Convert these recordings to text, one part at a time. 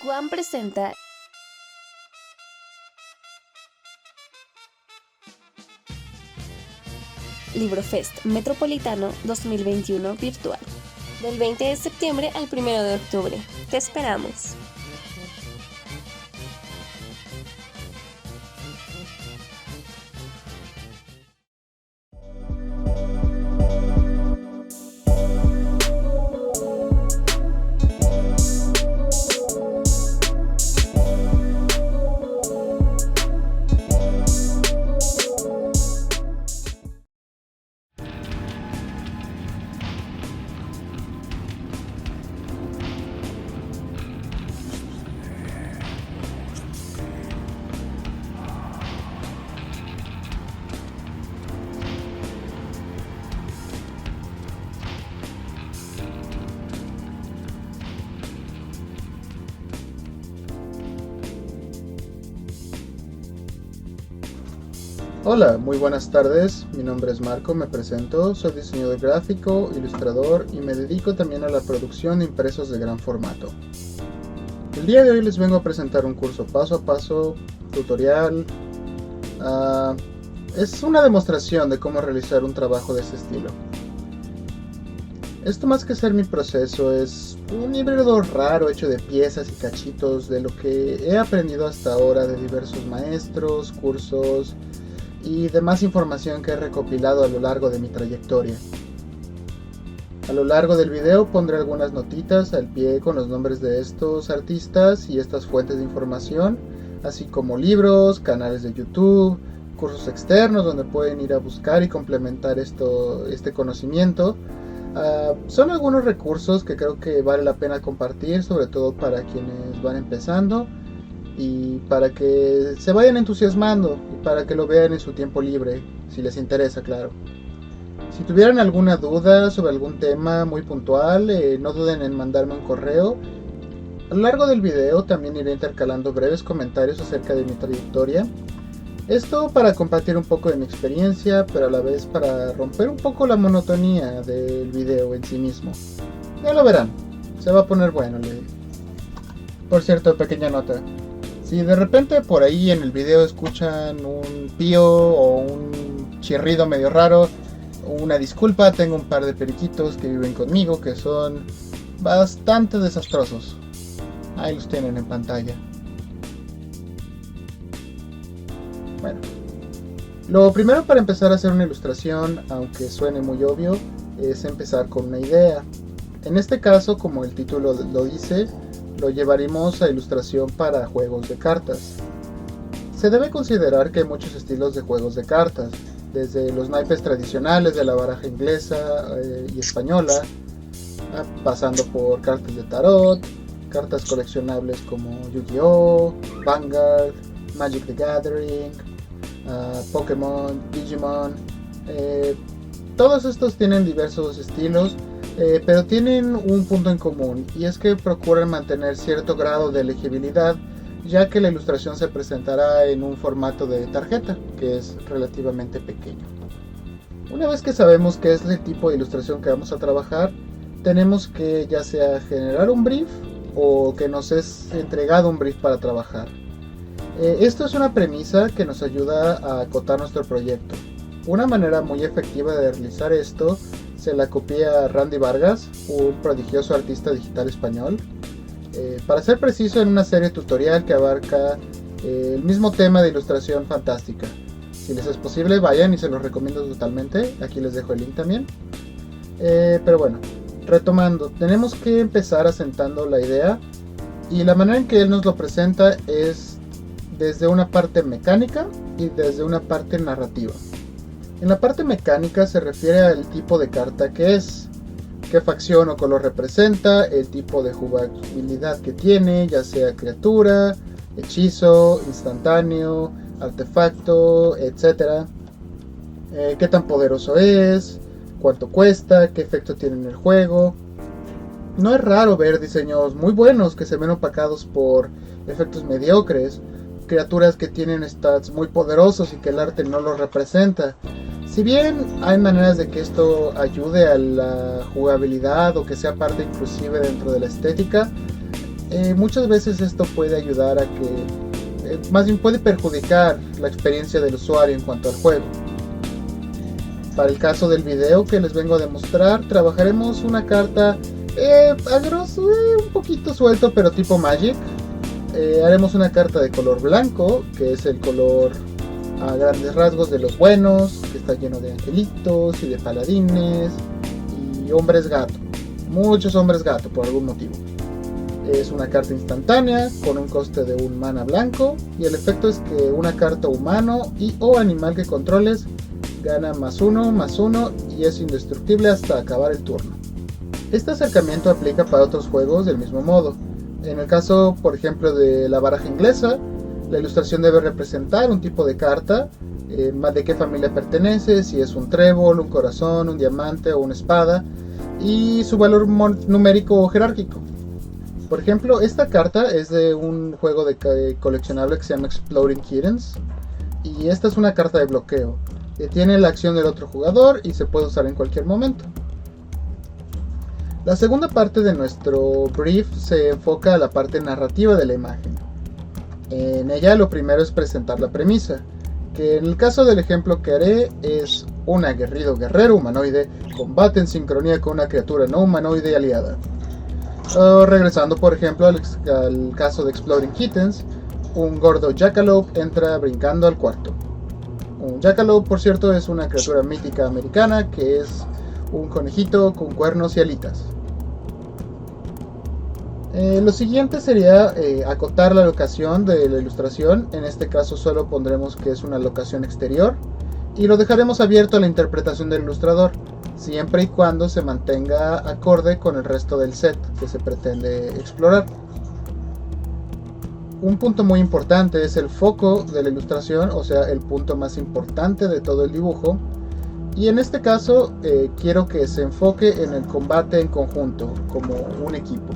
Juan presenta Librofest Metropolitano 2021 virtual, del 20 de septiembre al 1 de octubre. Te esperamos. Hola, muy buenas tardes, mi nombre es Marco, me presento, soy diseñador gráfico, ilustrador y me dedico también a la producción de impresos de gran formato. El día de hoy les vengo a presentar un curso paso a paso, tutorial, es una demostración de cómo realizar un trabajo de ese estilo. Esto más que ser mi proceso es un híbrido raro hecho de piezas y cachitos de lo que he aprendido hasta ahora de diversos maestros, cursos y demás información que he recopilado a lo largo de mi trayectoria. A lo largo del video pondré algunas notitas al pie con los nombres de estos artistas y estas fuentes de información, así como libros, canales de YouTube, cursos externos donde pueden ir a buscar y complementar este conocimiento. Son algunos recursos que creo que vale la pena compartir, sobre todo para quienes van empezando y para que se vayan entusiasmando y para que lo vean en su tiempo libre, si les interesa, claro. Si tuvieran alguna duda sobre algún tema muy puntual, no duden en mandarme un correo. A lo largo del video también iré intercalando breves comentarios acerca de mi trayectoria. Esto para compartir un poco de mi experiencia, pero a la vez para romper un poco la monotonía del video en sí mismo. Ya lo verán, se va a poner bueno. Por cierto, pequeña nota. Si de repente por ahí en el video escuchan un pío o un chirrido medio raro, una disculpa, tengo un par de periquitos que viven conmigo que son bastante desastrosos. Ahí los tienen en pantalla. Bueno, lo primero para empezar a hacer una ilustración, aunque suene muy obvio, es empezar con una idea. En este caso, como el título lo dice, lo llevaremos a ilustración para juegos de cartas. Se debe considerar que hay muchos estilos de juegos de cartas, desde los naipes tradicionales de la baraja inglesa y española, pasando por cartas de tarot, cartas coleccionables como Yu-Gi-Oh!, Vanguard, Magic the Gathering, Pokémon, Digimon. Todos estos tienen diversos estilos, pero tienen un punto en común, y es que procuran mantener cierto grado de legibilidad, ya que la ilustración se presentará en un formato de tarjeta, que es relativamente pequeño. Una vez que sabemos qué es el tipo de ilustración que vamos a trabajar, tenemos que ya sea generar un brief o que nos es entregado un brief para trabajar. Esto es una premisa que nos ayuda a acotar nuestro proyecto. Una manera muy efectiva de realizar esto se la copia Randy Vargas, un prodigioso artista digital español. Para ser preciso, en una serie tutorial que abarca el mismo tema de ilustración fantástica. Si les es posible, vayan y se los recomiendo totalmente. Aquí les dejo el link también. Pero bueno, retomando, tenemos que empezar asentando la idea, y la manera en que él nos lo presenta es desde una parte mecánica y desde una parte narrativa. En la parte mecánica se refiere al tipo de carta que es, qué facción o color representa, el tipo de jugabilidad que tiene, ya sea criatura, hechizo, instantáneo, artefacto, etc. Qué tan poderoso es, cuánto cuesta, qué efecto tiene en el juego. No es raro ver diseños muy buenos que se ven opacados por efectos mediocres, criaturas que tienen stats muy poderosos y que el arte no los representa. Si bien hay maneras de que esto ayude a la jugabilidad o que sea parte inclusive dentro de la estética, muchas veces esto puede ayudar a que, más bien puede perjudicar la experiencia del usuario en cuanto al juego. Para el caso del video que les vengo a demostrar, trabajaremos una carta a grosso, un poquito suelto, pero tipo Magic. Haremos una carta de color blanco, que es el color a grandes rasgos de los buenos, que está lleno de angelitos y de paladines y hombres gato, muchos hombres gato por algún motivo. Es una carta instantánea con un coste de un mana blanco, y el efecto es que una carta humano y o animal que controles gana +1/+1 y es indestructible hasta acabar el turno. Este acercamiento aplica para otros juegos del mismo modo. En el caso, por ejemplo, de la baraja inglesa, la ilustración debe representar un tipo de carta, de qué familia pertenece, si es un trébol, un corazón, un diamante o una espada, y su valor numérico o jerárquico. Por ejemplo, esta carta es de un juego de coleccionable que se llama Exploding Kittens, y esta es una carta de bloqueo. Detiene la acción del otro jugador y se puede usar en cualquier momento. La segunda parte de nuestro brief se enfoca a la parte narrativa de la imagen. En ella lo primero es presentar la premisa, que en el caso del ejemplo que haré es un aguerrido guerrero humanoide combate en sincronía con una criatura no humanoide aliada. Regresando por ejemplo al caso de Exploding Kittens, un gordo jackalope entra brincando al cuarto. Un jackalope, por cierto, es una criatura mítica americana que es un conejito con cuernos y alitas. Lo siguiente sería acotar la locación de la ilustración. En este caso solo pondremos que es una locación exterior y lo dejaremos abierto a la interpretación del ilustrador, siempre y cuando se mantenga acorde con el resto del set que se pretende explorar. Un punto muy importante es el foco de la ilustración, o sea, el punto más importante de todo el dibujo. Y en este caso quiero que se enfoque en el combate en conjunto, como un equipo.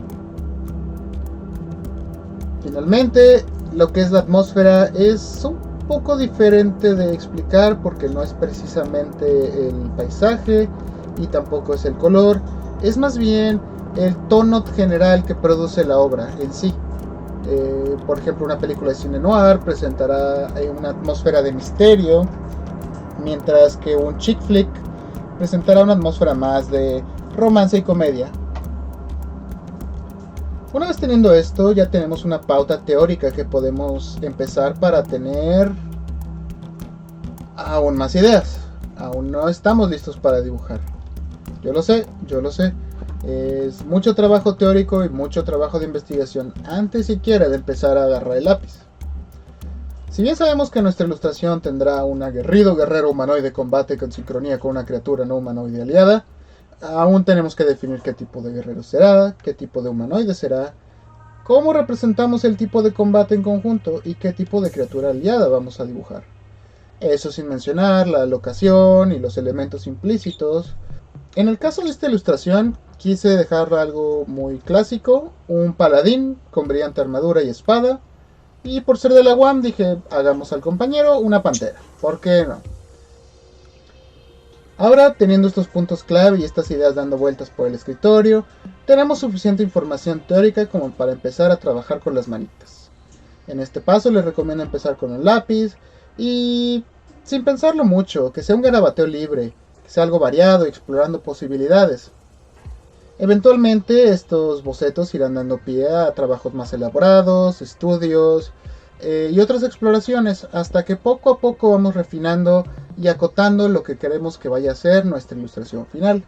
Finalmente, lo que es la atmósfera es un poco diferente de explicar porque no es precisamente el paisaje y tampoco es el color, es más bien el tono general que produce la obra en sí. Por ejemplo, una película de cine noir presentará una atmósfera de misterio, mientras que un chick flick presentará una atmósfera más de romance y comedia. Una vez teniendo esto, ya tenemos una pauta teórica que podemos empezar para tener aún más ideas. Aún no estamos listos para dibujar. Yo lo sé. Es mucho trabajo teórico y mucho trabajo de investigación antes siquiera de empezar a agarrar el lápiz. Si bien sabemos que nuestra ilustración tendrá un aguerrido guerrero humanoide combate con sincronía con una criatura no humanoide aliada, aún tenemos que definir qué tipo de guerrero será, qué tipo de humanoide será, cómo representamos el tipo de combate en conjunto y qué tipo de criatura aliada vamos a dibujar. Eso sin mencionar la locación y los elementos implícitos. En el caso de esta ilustración quise dejar algo muy clásico, un paladín con brillante armadura y espada, y por ser de la UAM dije hagamos al compañero una pantera, ¿por qué no? Ahora, teniendo estos puntos clave y estas ideas dando vueltas por el escritorio, tenemos suficiente información teórica como para empezar a trabajar con las manitas. En este paso les recomiendo empezar con un lápiz y sin pensarlo mucho, que sea un garabateo libre, que sea algo variado y explorando posibilidades. Eventualmente estos bocetos irán dando pie a trabajos más elaborados, estudios y otras exploraciones, hasta que poco a poco vamos refinando y acotando lo que queremos que vaya a ser nuestra ilustración final.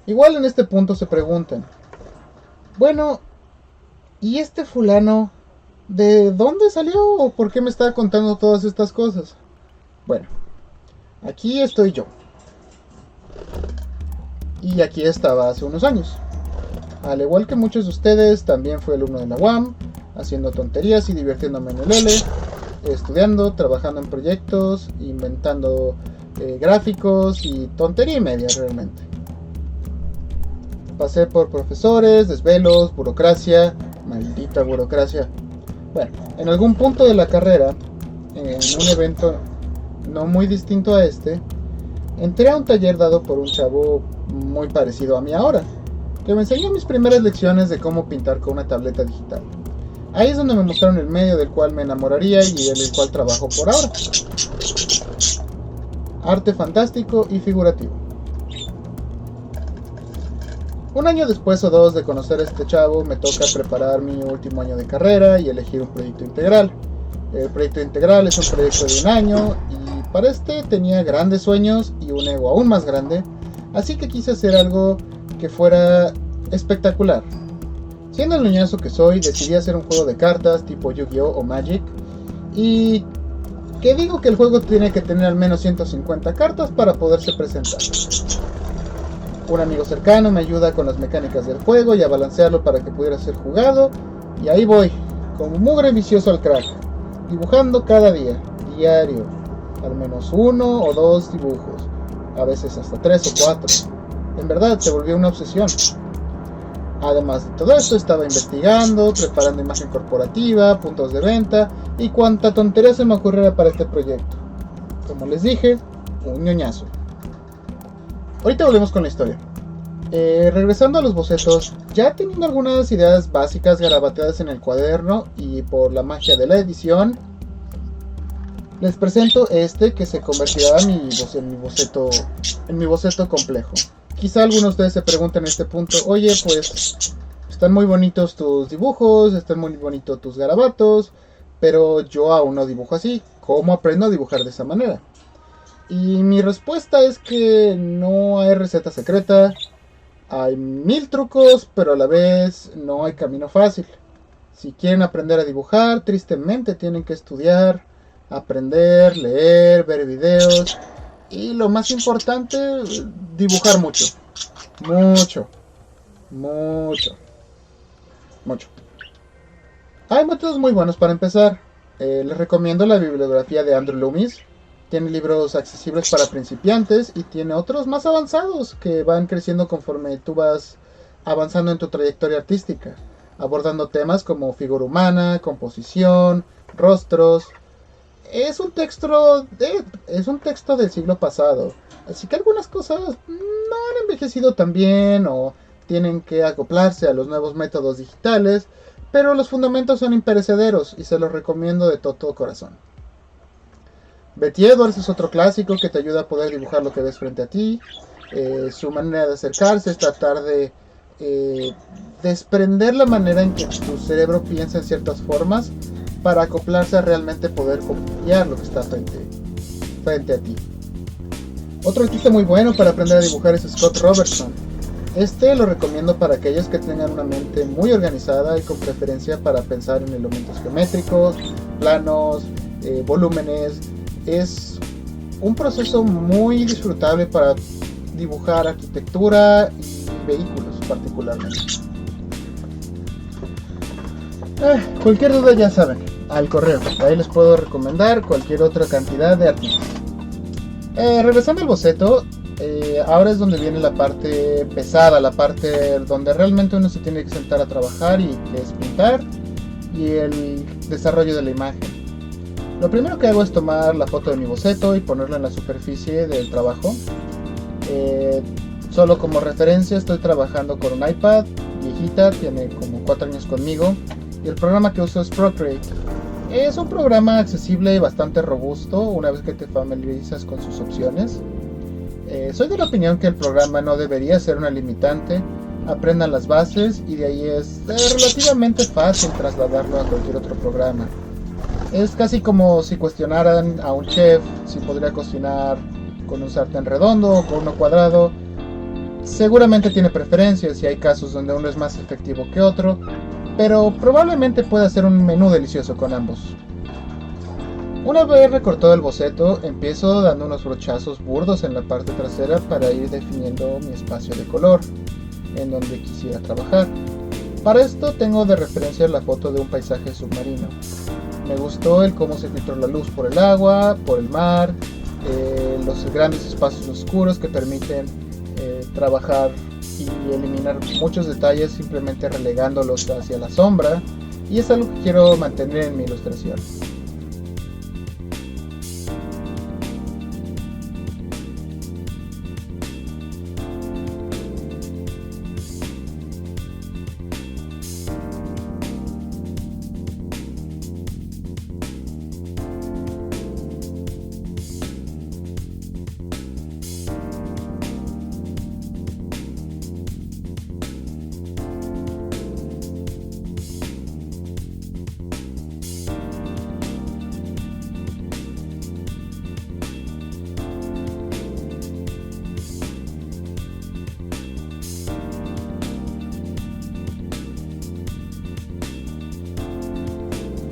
Igual en este punto se preguntan, bueno, ¿y este fulano de dónde salió o por qué me está contando todas estas cosas? Bueno, aquí estoy yo. Y aquí estaba hace unos años. Al igual que muchos de ustedes, también fui alumno de la UAM, haciendo tonterías y divirtiéndome en el L, estudiando, trabajando en proyectos, inventando gráficos y tontería y media realmente. Pasé por profesores, desvelos, burocracia, maldita burocracia. Bueno, en algún punto de la carrera, en un evento no muy distinto a este, entré a un taller dado por un chavo muy parecido a mí ahora. que me enseñó mis primeras lecciones de cómo pintar con una tableta digital. Ahí es donde me mostraron el medio del cual me enamoraría y en el cual trabajo por ahora. Arte fantástico y figurativo. Un año después o dos de conocer a este chavo, me toca preparar mi último año de carrera y elegir un proyecto integral. El proyecto integral es un proyecto de un año y para este tenía grandes sueños y un ego aún más grande, así que quise hacer algo que fuera espectacular. Siendo el niñazo que soy, decidí hacer un juego de cartas tipo Yu-Gi-Oh o Magic, y que digo que el juego tiene que tener al menos 150 cartas para poderse presentar. Un amigo cercano me ayuda con las mecánicas del juego y a balancearlo para que pudiera ser jugado, y ahí voy, como mugre vicioso al crack, dibujando cada día, diario, al menos 1 o 2 dibujos, a veces hasta 3 o 4. En verdad se volvió una obsesión. Además de todo esto, estaba investigando, preparando imagen corporativa, puntos de venta y cuanta tontería se me ocurriera para este proyecto. Como les dije, un ñoñazo. Ahorita volvemos con la historia. Regresando a los bocetos, ya teniendo algunas ideas básicas garabateadas en el cuaderno y por la magia de la edición, les presento este que se convertirá en mi boceto complejo. Quizá algunos de ustedes se pregunten en este punto, oye, pues están muy bonitos tus dibujos, están muy bonitos tus garabatos, pero yo aún no dibujo así. ¿Cómo aprendo a dibujar de esa manera? Y mi respuesta es que no hay receta secreta, hay 1000 trucos, pero a la vez no hay camino fácil. Si quieren aprender a dibujar, tristemente tienen que estudiar, aprender, leer, ver videos y lo más importante, dibujar mucho. Mucho. Hay métodos muy buenos para empezar. Les recomiendo la bibliografía de Andrew Loomis. Tiene libros accesibles para principiantes y tiene otros más avanzados que van creciendo conforme tú vas avanzando en tu trayectoria artística, abordando temas como figura humana, composición, rostros. Es un texto del siglo pasado, así que algunas cosas no han envejecido tan bien o tienen que acoplarse a los nuevos métodos digitales, pero los fundamentos son imperecederos y se los recomiendo de todo corazón. Betty Edwards es otro clásico que te ayuda a poder dibujar lo que ves frente a ti. Su manera de acercarse es tratar de desprender la manera en que tu cerebro piensa en ciertas formas para acoplarse a realmente poder copiar lo que está frente a ti. Otro artista muy bueno para aprender a dibujar es Scott Robertson. Este lo recomiendo para aquellos que tengan una mente muy organizada y con preferencia para pensar en elementos geométricos, planos, volúmenes. Es un proceso muy disfrutable para dibujar arquitectura y vehículos particularmente. Cualquier duda ya saben, al correo, ahí les puedo recomendar cualquier otra cantidad de artículos. Regresando al boceto, ahora es donde viene la parte pesada, la parte donde realmente uno se tiene que sentar a trabajar y que es pintar y el desarrollo de la imagen. Lo primero que hago es tomar la foto de mi boceto y ponerla en la superficie del trabajo. Solo como referencia estoy trabajando con un iPad viejita, tiene como 4 años conmigo, y el programa que uso es Procreate. Es un programa accesible y bastante robusto una vez que te familiarizas con sus opciones. Soy de la opinión que el programa no debería ser una limitante, aprendan las bases y de ahí es relativamente fácil trasladarlo a cualquier otro programa. Es casi como si cuestionaran a un chef si podría cocinar con un sartén redondo o con uno cuadrado. Seguramente tiene preferencias y hay casos donde uno es más efectivo que otro, pero probablemente pueda hacer un menú delicioso con ambos. Una vez recortado el boceto, empiezo dando unos brochazos burdos en la parte trasera para ir definiendo mi espacio de color en donde quisiera trabajar. Para esto tengo de referencia la foto de un paisaje submarino. Me gustó el cómo se filtró la luz por el agua, por el mar, los grandes espacios oscuros que permiten trabajar y eliminar muchos detalles simplemente relegándolos hacia la sombra, y es algo que quiero mantener en mi ilustración.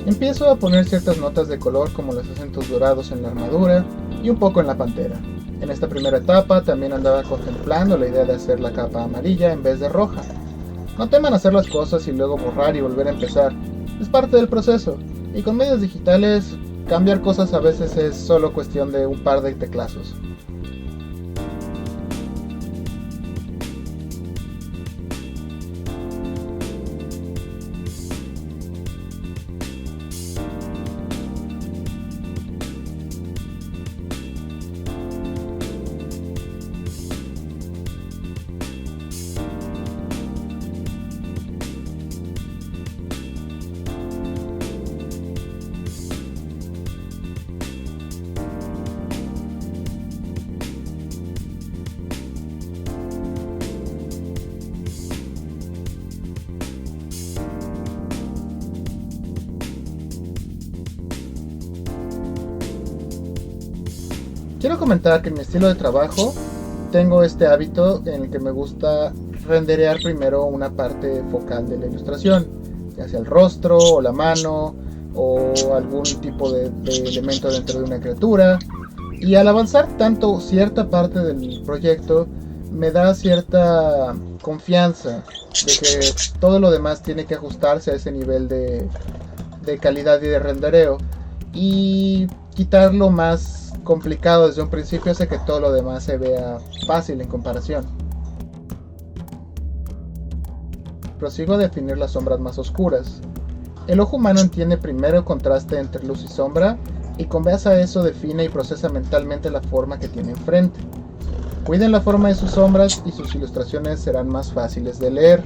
Empiezo a poner ciertas notas de color como los acentos dorados en la armadura y un poco en la pantera. En esta primera etapa también andaba contemplando la idea de hacer la capa amarilla en vez de roja. No teman hacer las cosas y luego borrar y volver a empezar. Es parte del proceso, y con medios digitales cambiar cosas a veces es solo cuestión de un par de teclazos. Quiero comentar que en mi estilo de trabajo tengo este hábito en el que me gusta renderear primero una parte focal de la ilustración, ya sea el rostro o la mano o algún tipo de elemento dentro de una criatura. Y al avanzar tanto cierta parte del proyecto me da cierta confianza de que todo lo demás tiene que ajustarse a ese nivel de calidad y de rendereo, y quitar lo más complicado desde un principio hace que todo lo demás se vea fácil en comparación. Prosigo a definir las sombras más oscuras. El ojo humano entiende primero el contraste entre luz y sombra, y con base a eso define y procesa mentalmente la forma que tiene enfrente. Cuiden la forma de sus sombras y sus ilustraciones serán más fáciles de leer.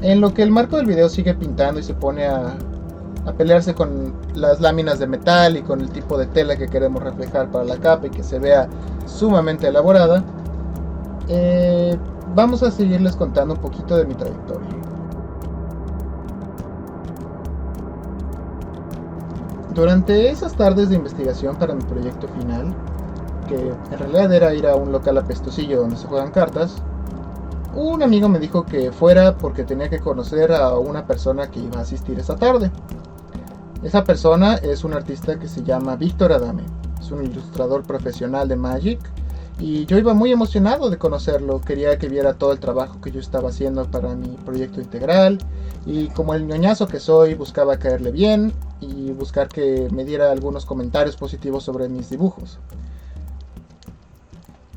En lo que el marco del video sigue pintando y se pone a pelearse con las láminas de metal y con el tipo de tela que queremos reflejar para la capa y que se vea sumamente elaborada, vamos a seguirles contando un poquito de mi trayectoria. Durante esas tardes de investigación para mi proyecto final, que en realidad era ir a un local apestosillo donde se juegan cartas, un amigo me dijo que fuera porque tenía que conocer a una persona que iba a asistir esa tarde. Esa persona es un artista que se llama Víctor Adame. Es un ilustrador profesional de Magic y yo iba muy emocionado de conocerlo. Quería que viera todo el trabajo que yo estaba haciendo para mi proyecto integral, y como el ñoñazo que soy, buscaba caerle bien y buscar que me diera algunos comentarios positivos sobre mis dibujos.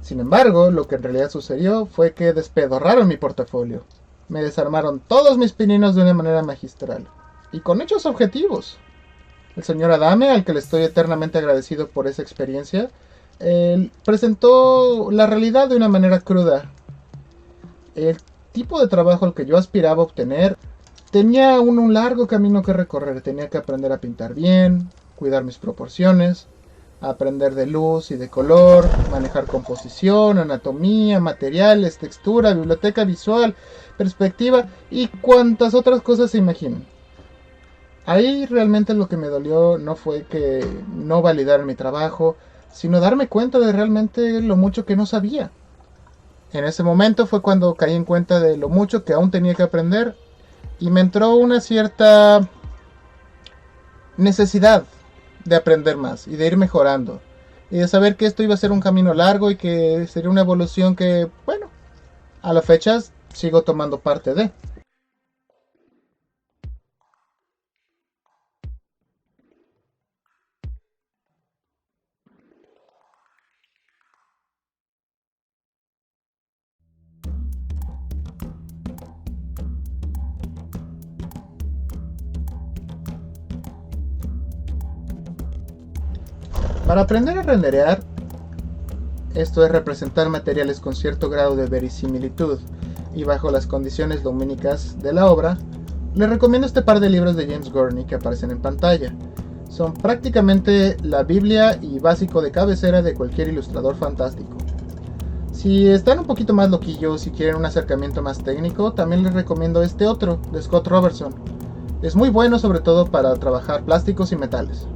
Sin embargo, lo que en realidad sucedió fue que despedorraron mi portafolio. Me desarmaron todos mis pininos de una manera magistral, y con hechos objetivos. El señor Adame, al que le estoy eternamente agradecido por esa experiencia, presentó la realidad de una manera cruda. El tipo de trabajo al que yo aspiraba a obtener tenía un largo camino que recorrer. Tenía que aprender a pintar bien, cuidar mis proporciones, aprender de luz y de color, manejar composición, anatomía, materiales, textura, biblioteca visual, perspectiva y cuantas otras cosas se imaginen. Ahí realmente lo que me dolió no fue que no validaran mi trabajo, sino darme cuenta de realmente lo mucho que no sabía. En ese momento fue cuando caí en cuenta de lo mucho que aún tenía que aprender, y me entró una cierta necesidad de aprender más y de ir mejorando, y de saber que esto iba a ser un camino largo y que sería una evolución que, bueno, a la fecha sigo tomando parte de. Para aprender a renderear esto es representar materiales con cierto grado de verisimilitud, y bajo las condiciones lumínicas de la obra, les recomiendo este par de libros de James Gurney que aparecen en pantalla. Son prácticamente la Biblia y básico de cabecera de cualquier ilustrador fantástico. Si están un poquito más loquillos y quieren un acercamiento más técnico, también les recomiendo este otro, de Scott Robertson. Es muy bueno sobre todo para trabajar plásticos y metales.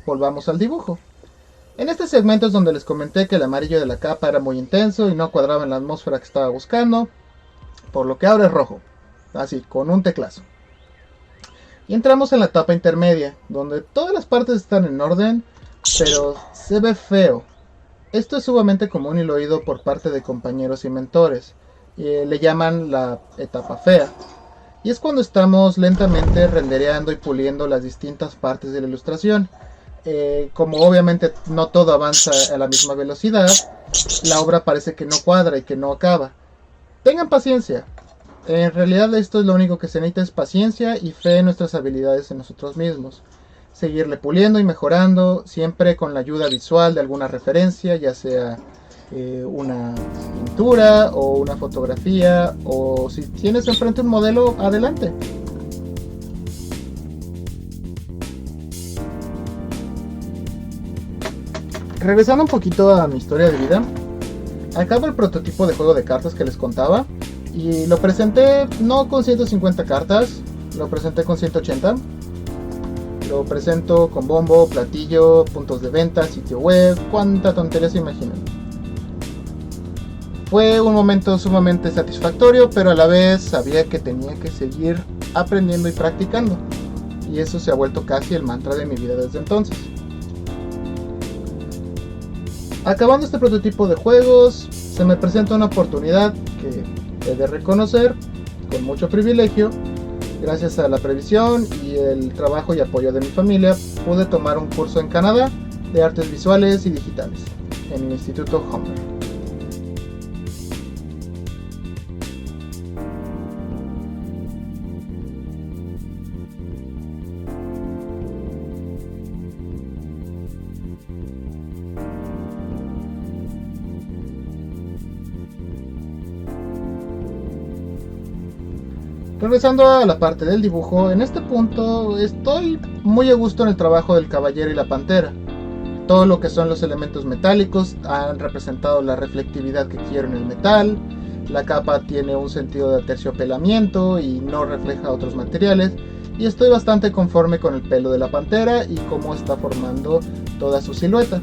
Volvamos al dibujo. En este segmento es donde les comenté que el amarillo de la capa era muy intenso y no cuadraba en la atmósfera que estaba buscando, por lo que ahora es rojo, así, con un teclazo. Y entramos en la etapa intermedia, donde todas las partes están en orden, pero se ve feo. Esto es sumamente común y lo he oído por parte de compañeros y mentores. Le llaman la etapa fea. Y es cuando estamos lentamente rendereando y puliendo las distintas partes de la ilustración. Como obviamente no todo avanza a la misma velocidad, la obra parece que no cuadra y que no acaba. Tengan paciencia. En realidad esto es lo único que se necesita, es paciencia y fe en nuestras habilidades en nosotros mismos. Seguirle puliendo y mejorando, siempre con la ayuda visual de alguna referencia, ya sea una pintura o una fotografía, o si tienes enfrente un modelo, adelante. Regresando un poquito a mi historia de vida, acabo el prototipo de juego de cartas que les contaba y lo presenté no con 150 cartas, lo presenté con 180. Lo presento con bombo, platillo, puntos de venta, sitio web, cuánta tontería se imaginan. Fue un momento sumamente satisfactorio, pero a la vez sabía que tenía que seguir aprendiendo y practicando, y eso se ha vuelto casi el mantra de mi vida desde entonces. Acabando este prototipo de juegos, se me presenta una oportunidad que he de reconocer con mucho privilegio. Gracias a la previsión y el trabajo y apoyo de mi familia, pude tomar un curso en Canadá de artes visuales y digitales en el Instituto Humber. Regresando a la parte del dibujo, en este punto estoy muy a gusto en el trabajo del caballero y la pantera. Todo lo que son los elementos metálicos han representado la reflectividad que quiero en el metal. La capa tiene un sentido de aterciopelamiento y no refleja otros materiales. Y estoy bastante conforme con el pelo de la pantera y cómo está formando toda su silueta.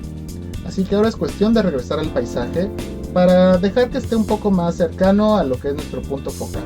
Así que ahora es cuestión de regresar al paisaje para dejar que esté un poco más cercano a lo que es nuestro punto focal.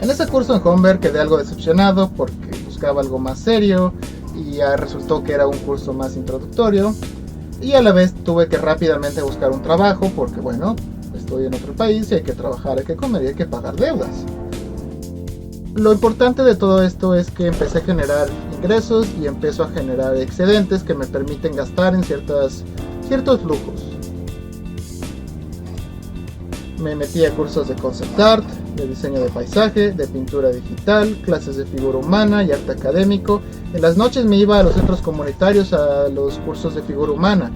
En ese curso en Humber quedé algo decepcionado porque buscaba algo más serio y ya resultó que era un curso más introductorio, y a la vez tuve que rápidamente buscar un trabajo porque bueno, estoy en otro país y hay que trabajar, hay que comer y hay que pagar deudas. Lo importante de todo esto es que empecé a generar ingresos y empiezo a generar excedentes que me permiten gastar en ciertos lujos. Me metí a cursos de concept art, de diseño de paisaje, de pintura digital, clases de figura humana y arte académico. En las noches me iba a los centros comunitarios a los cursos de figura humana.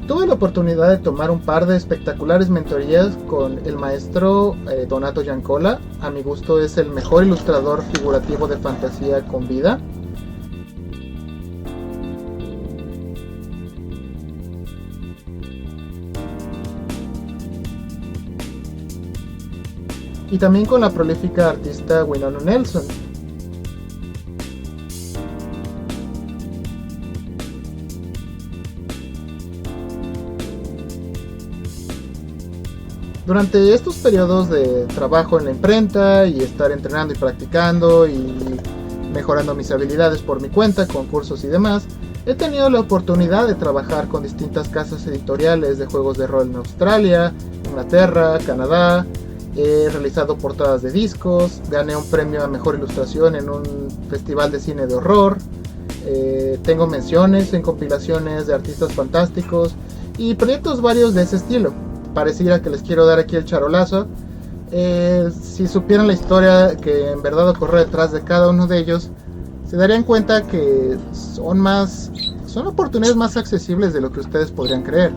Tuve la oportunidad de tomar un par de espectaculares mentorías con el maestro Donato Giancola. A mi gusto es el mejor ilustrador figurativo de fantasía con vida. Y también con la prolífica artista Winona Nelson. Durante estos periodos de trabajo en la imprenta y estar entrenando y practicando y mejorando mis habilidades por mi cuenta con cursos y demás, he tenido la oportunidad de trabajar con distintas casas editoriales de juegos de rol en Australia, Inglaterra, Canadá. He realizado portadas de discos, gané un premio a mejor ilustración en un festival de cine de horror. Tengo menciones en compilaciones de artistas fantásticos y proyectos varios de ese estilo. Pareciera que les quiero dar aquí el charolazo. Si supieran la historia que en verdad ocurre detrás de cada uno de ellos, se darían cuenta que son oportunidades más accesibles de lo que ustedes podrían creer.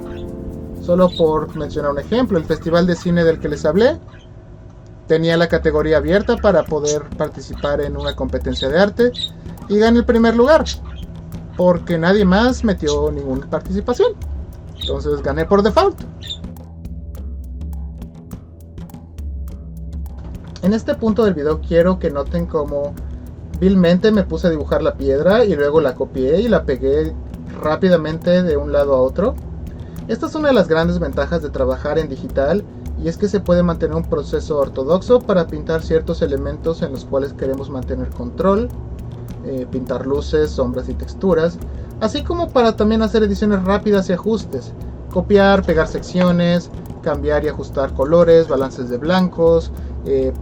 Solo por mencionar un ejemplo, el festival de cine del que les hablé tenía la categoría abierta para poder participar en una competencia de arte y gané el primer lugar porque nadie más metió ninguna participación. Entonces gané por default. En este punto del video quiero que noten cómo vilmente me puse a dibujar la piedra y luego la copié y la pegué rápidamente de un lado a otro. Esta es una de las grandes ventajas de trabajar en digital, y es que se puede mantener un proceso ortodoxo para pintar ciertos elementos en los cuales queremos mantener control, pintar luces, sombras y texturas, así como para también hacer ediciones rápidas y ajustes, copiar, pegar secciones, cambiar y ajustar colores, balances de blancos,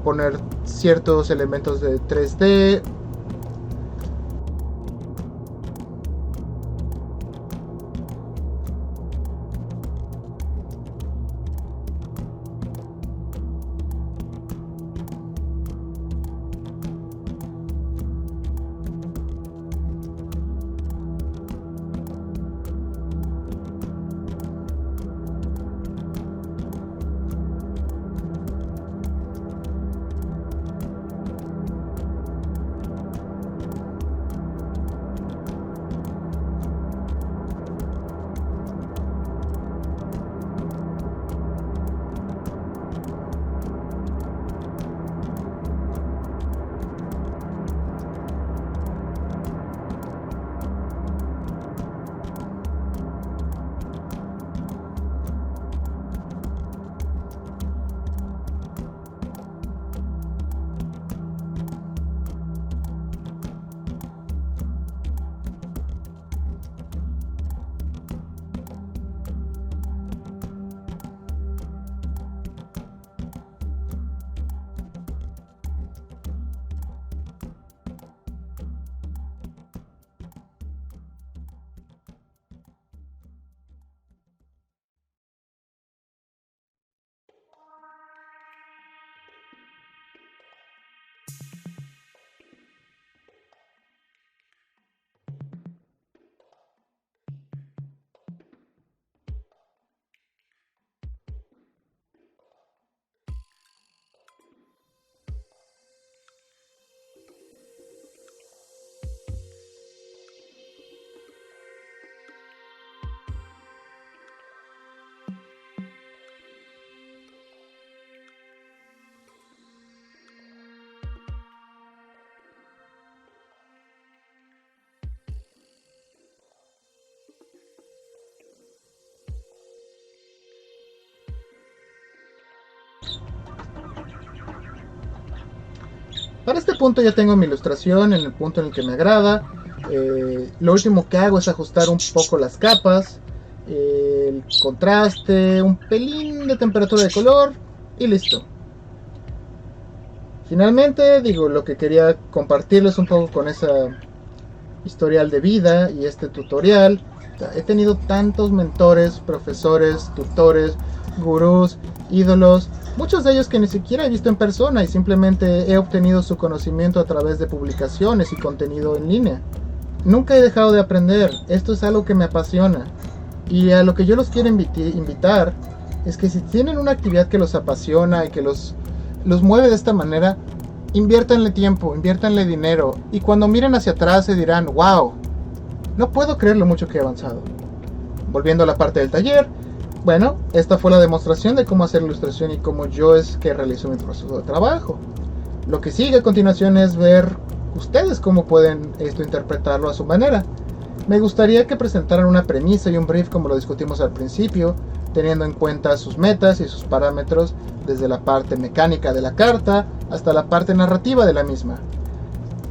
poner ciertos elementos de 3D. Para este punto ya tengo mi ilustración en el punto en el que me agrada. Lo último que hago es ajustar un poco las capas, el contraste, un pelín de temperatura de color y listo. Finalmente, lo que quería compartirles un poco con esa historial de vida y este tutorial. He tenido tantos mentores, profesores, tutores, gurús, ídolos, muchos de ellos que ni siquiera he visto en persona y simplemente he obtenido su conocimiento a través de publicaciones y contenido en línea. Nunca he dejado de aprender, esto es algo que me apasiona. Y a lo que yo los quiero invitar es que si tienen una actividad que los apasiona y que los mueve de esta manera, inviértanle tiempo, inviértanle dinero, y cuando miren hacia atrás se dirán, wow, no puedo creer lo mucho que he avanzado. Volviendo a la parte del taller, bueno, esta fue la demostración de cómo hacer ilustración y cómo yo es que realizo mi proceso de trabajo. Lo que sigue a continuación es ver ustedes cómo pueden interpretarlo a su manera. Me gustaría que presentaran una premisa y un brief como lo discutimos al principio, teniendo en cuenta sus metas y sus parámetros desde la parte mecánica de la carta hasta la parte narrativa de la misma.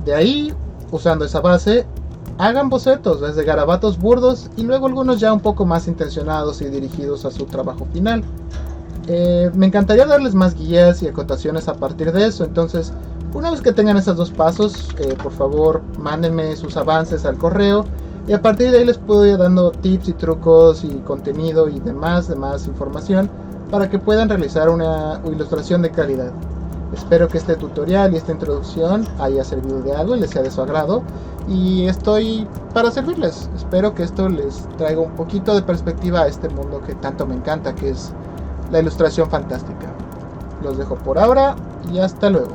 De ahí, usando esa base, hagan bocetos desde garabatos burdos y luego algunos ya un poco más intencionados y dirigidos a su trabajo final. Me encantaría darles más guías y acotaciones a partir de eso, entonces una vez que tengan esos dos pasos, por favor mándenme sus avances al correo y a partir de ahí les puedo ir dando tips y trucos y contenido y demás información para que puedan realizar una ilustración de calidad. Espero que este tutorial y esta introducción haya servido de algo y les sea de su agrado, y estoy para servirles. Espero que esto les traiga un poquito de perspectiva a este mundo que tanto me encanta, que es la ilustración fantástica. Los dejo por ahora y hasta luego.